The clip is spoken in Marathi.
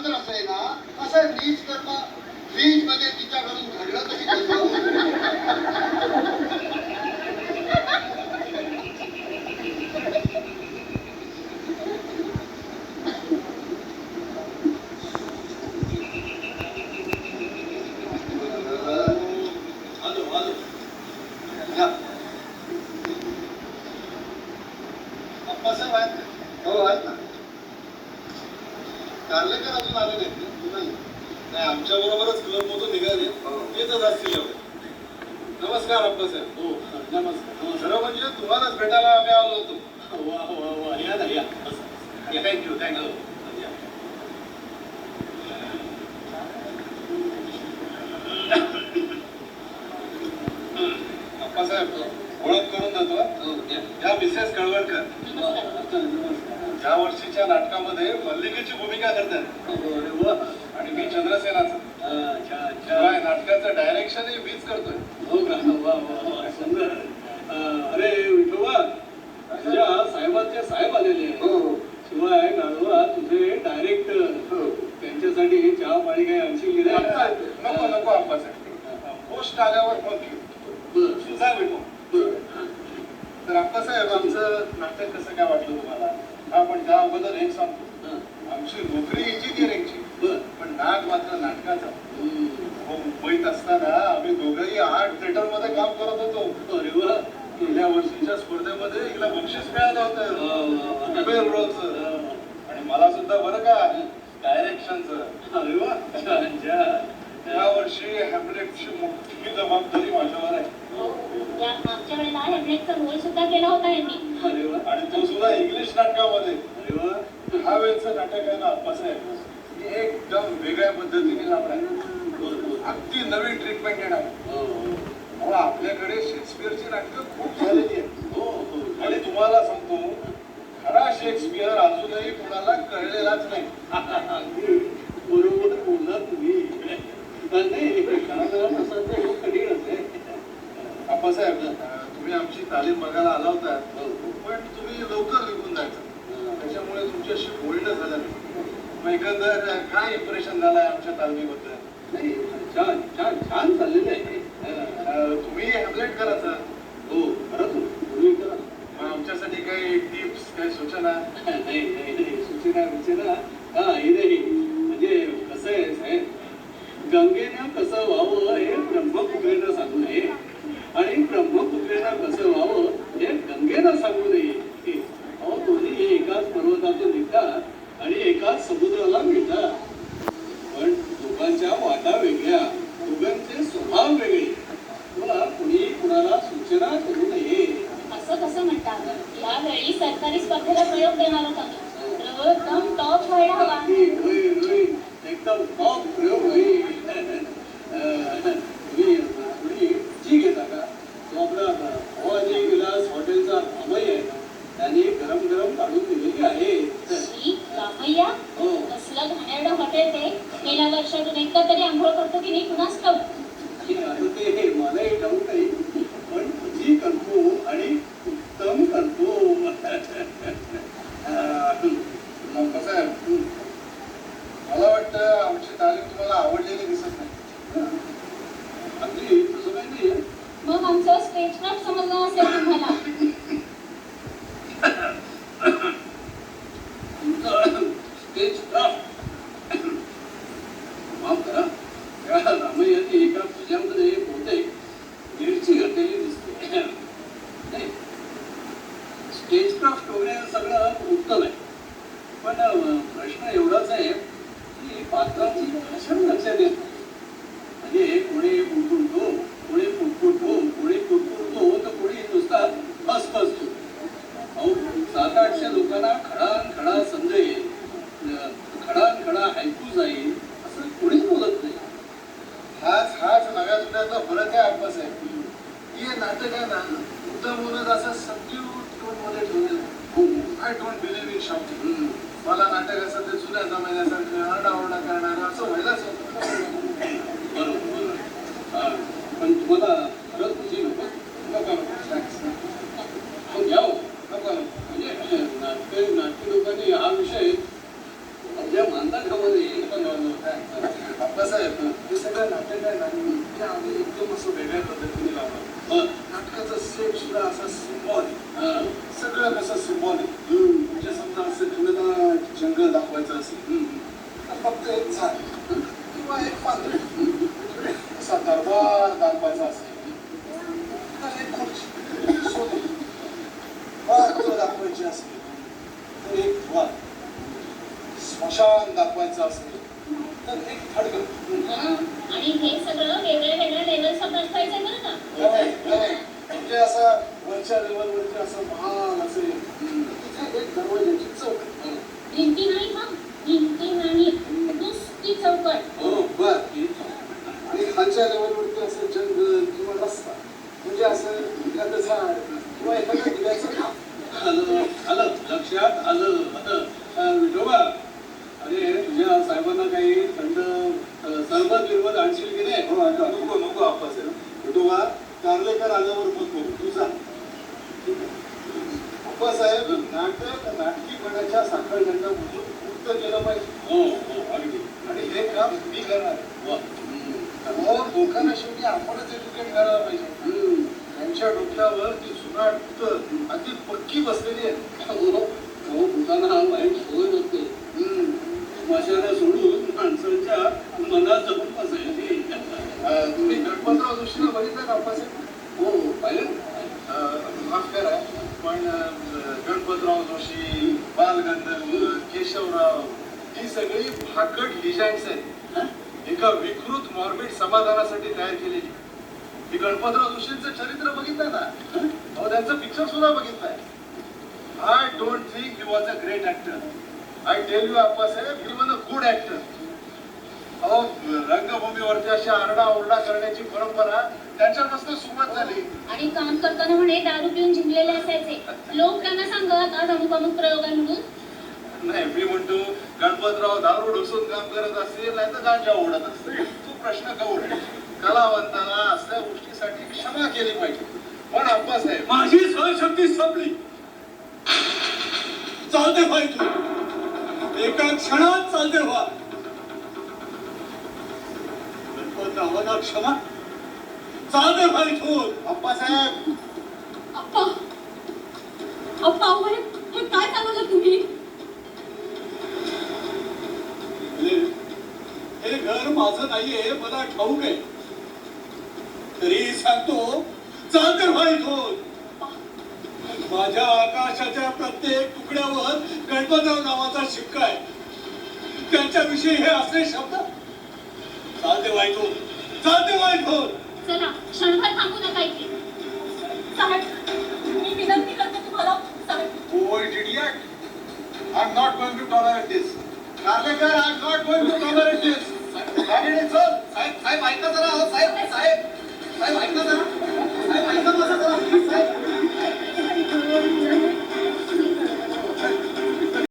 तर असं आहे ना, असं नीच कर्म फ्रीज मध्ये तिच्याकडून घडलं तरी अप्पासाहेब आहेत का? हो आहेत ना. कारलेकर अजून आले नाहीत ना? नाही, आमच्या बरोबरच क्लब मधून निघाले. येतच असतील एवढे. नमस्कार अप्पासाहेब. हो नमस्कार. खरं म्हणजे तुम्हालाच भेटायला आम्ही आलो होतो. वा वा वा या ना या. Thank you thank you. अप्पासाहेब ओळख करून देतो. या मिसेस कळवणकर या वर्षीच्या नाटकामध्ये मल्लिकेची भूमिका करतात. आणि मी चंद्रसेनाचं. शिवाय नाटकाचं डायरेक्शनही मीच करतोय. हो का? वा वा वा सुंदर. अरे विठोबा तुझ्या साहेबांचे साहेब आलेले आहेत. शिवाय गाढवा तुझे डायरेक्टर. त्यांच्यासाठी चहा पाणी काही आणशील की नाही? नको नको अप्पासाहेब. पोस्ट आल्यावर फोन घेऊ. जा भेटू. तर अप्पासाहेब आमचं नाटक कसं काय वाटलं तुम्हाला? हा पण त्या अगोदर एक सांगतो. आमची नोकरी इंजिनिअरिंगची पण नाट मात्र नाटकाचा. मुंबईत असताना आम्ही दोघंही 8 थिएटर मध्ये काम करत होतो. अरे वा. गेल्या वर्षीच्या स्पर्धेमध्ये हिला बक्षीस मिळालं होतं रोलचं. आणि मला सुद्धा बरं का डायरेक्शनचं. अरे वा छान छान. या वर्षी हॅम्लेटची मोठी जबाबदारी माझ्यावर आहे. मागच्या वेळेला हॅम्लेटचा रोल सुद्धा केला होता यांनी. अरे वा. आणि तो सुद्धा इंग्लिश नाटकामध्ये. अरे वा. हा वेळचं नाटक आहे ना अप्पासाहेब, एकदम वेगळ्या पद्धतीने लावणार. अगदी नवीन ट्रीटमेंट येणार. आपल्याकडे शेक्सपियरची नाटकं खूप झालेली आहेत. आणि तुम्हाला सांगतो खरा शेक्सपियर अजूनही कुणाला कळलेलाच नाही. बरोबर बोलला तुम्ही. नाही असं कठीणच आहे. अप्पासाहेब तुम्ही आमची तालीम बघायला आला होता पण तुम्ही लवकर निघून जायचं. त्याच्यामुळे तुमच्याशी बोलणं झालं नाही. मग एकंदर काय इम्प्रेशन झालंय आमच्या तालमीबद्दल? नाही छान छान छान चाललेलं आहे. तुम्ही हॅम्लेट करायचं. हो खरंच तुम्ही करा. मग आमच्यासाठी काही टिप्स काही सूचना? नाही नाही नाही सूचना विचना हा हे नाही. म्हणजे कसं आहे साहेब, गंगेनं कसं व्हावं हे ब्रह्मपुत्रेनं सांगू नये आणि ब्रह्मपुत्रेनं कसं व्हावं हे गंगेनं सांगू नये. अहो दोन्ही एकाच पर्वतातून निघतात आणि एकाच समुद्राला मिळतात. पण दोघांच्या वाटा वेगळ्या, दोघांचे स्वभाव वेगळे. कुणी कुणाला सूचना करू नये. असं कसं म्हणतात? यावेळी सरकारी स्पर्धेला प्रयोग देणार होता मी. एकदम टॉप व्हायला हवा. एकदम टॉप प्रयोग होईल. तुम्ही जी घेता का? तो आपला भवानी विलास हॉटेलचा अमय आहे ना, त्याने गरम गरम काढून दिलेली आहे. रामय्या कसलं घाणेरडं हॉटेल ते. गेल्या वर्षातून एकदा तरी आंघोळ करतो की नाही कुणास ठाऊक. ते मलाही ठाऊक नाही पण तुझी करतो आणि उत्तम करतो. अप्पासाहेब मला वाटतं आमची तालीम तुम्हाला आवडलेली दिसत नाही. अगदी तसं काही नाही. मग आमचं स्टेज क्राफ्ट समजलं असेल तुम्हाला. स्टेज क्राफ्ट माफ करा. त्या रामय्याने एका तुझ्यामध्ये बहुतेक मिरची घातलेली दिसते. नाही स्टेज क्राफ्ट वगैरे सगळं उत्तम आहे पण प्रश्न एवढाच आहे की पात्राची भाषण लक्षात येत नाही. म्हणजे कोणी उठतो, कोणी फुटफुटतो, कोणी फुटफुटतो तर कोणी नुसता फसफसतो. अहो 700-800 लोकांना खडा समजेल, खडा ऐकू जाईल असं कोणीच बोलत नाही. हाच नव्या जुन्याचा फरक आहे अप्पासाहेब. हे नाटक आहे ना उत्तम म्हणून असं सबड्यूट टोन मध्ये ठेवलेलं. I don't believe in shocking. मला नाटक असं ते जुन्या जमान्यासारखं आरडाओरडा करणारं असं व्हायलाच होतं. बरोबर. पण तुम्हाला खरंच तुझी नको नको घ्यावं. नको म्हणजे नाटकी लोकांनी हा विषय आपल्या मानता कामा नये. अप्पासाहेब हे सगळं नाटक आहे ना ते आम्ही एकदम असं वेगळ्या पद्धतीने लावलं. नाटकाचा सेट सुद्धा असा सिम्बॉलिक, सगळं कसं सिम्बॉलिक. म्हणजे समजा असं घनदाट जंगल दाखवायचं असेल तर फक्त एक झाड किंवा एक पात्र, असा दरबार दाखवायचा असेल तर एक खुर्ची सोने पात्र दाखवायची असेल तर एक द्वार, स्मशान दाखवायचं असेल तर एक खडग. आणि हे सगळं वेगळ्या वेगळ्या लेवलचा दाखवायचं बरं का? नाही, म्हणजे असं वरच्या लेवलवरती असं महान असेल तिथे एक दरवाजाची चौकट. भिंती नाही हा, भिंती नाही, नुसती चौकट. बर. आणि खालच्या लेवलवरती असं जंगल किंवा रस्ता, म्हणजे असं एखादं झाड किंवा एखादं दिव्याचं खांब. आलं लक्षात आलं. विठोबा, अरे तुझ्या साहेबांना काही थंड सरबत बिरबत आणशील की नाही? नको नको आप्पासाहेब. विठोबा, कार्लेकर आल्यावर मग बघू, तू जा. आप्पासाहेब, नाटकीपणाच्या साखळदंडामधून मुक्त केलं पाहिजे. हो हो अगदी. आणि हे काम मी करणार आहे. लोकांना शेवटी आपणच एज्युकेट करायला पाहिजे. त्यांच्या डोक्यावर ती जुनाट भूतं अगदी पक्की बसलेली आहे. हो भूताना वाईट सोय नसते. माशाला सोडून माणसांच्या मनात जपून बसायची. तुम्ही गणपतराव जोशीला बघितलं का आप्पासाहेब? हो पाहिलं. माफ करा पण गणपतराव जोशी, बालगंधर्व, केशवराव ही सगळी भाकट लिजंड्स आहेत, एका विकृत मॉर्बिड समाधानासाठी तयार केलेली. मी गणपतराव जोशींचं चरित्र बघितलं ना, अहो त्यांचं पिक्चर सुद्धा बघितलंय. I don't think he was a great actor. I tell you Appasaheb, he was a good actor. अहो रंगभूमीवरती अशा आरडाओरडा करण्याची परंपरा त्यांच्यापासून सुरुवात झाली. आणि काम करताना म्हणे दारू पिऊन जिंकलेले असायचे. लोक त्यांना सांगत आज अमुक अमुक प्रयोग आहे म्हणून. नाही, मी म्हणतो गणपतराव दारू ढोसून काम करत असतील, नाही तर गांजा ओढत असतील. तो प्रश्न कौर. कलावंताला असल्या गोष्टीसाठी क्षमा केली पाहिजे. पण आप्पासाहेब, माझी सहनशक्ती संपली. चालते भाई तू, एका क्षणात चालते व्हा. गणपतरावांना क्षमा. चालते भाई तू. आप्पासाहेब, अप्पा अप्पा हे काय सांगलं तुम्ही? हे घर माझं नाहीये, मला ठाऊक आहे. तरी सांगतो, चालते भाई तू. माझ्या आकाशाच्या प्रत्येक तुकड्यावर गणपतराव नावाचा शिक्का आहे. त्यांच्याविषयी हे असले शब्द. चालते भाई तू, चालते भाई तू. चला क्षणभर थांबू नका इथे. साहेब, मी विनंती करते तुम्हाला. साहेब, oh idiot, I'm not going to tolerate this. Karlekar, I'm not going to tolerate this. गाडीने चल. साहेब साहेब ऐका जरा. साहेब साहेब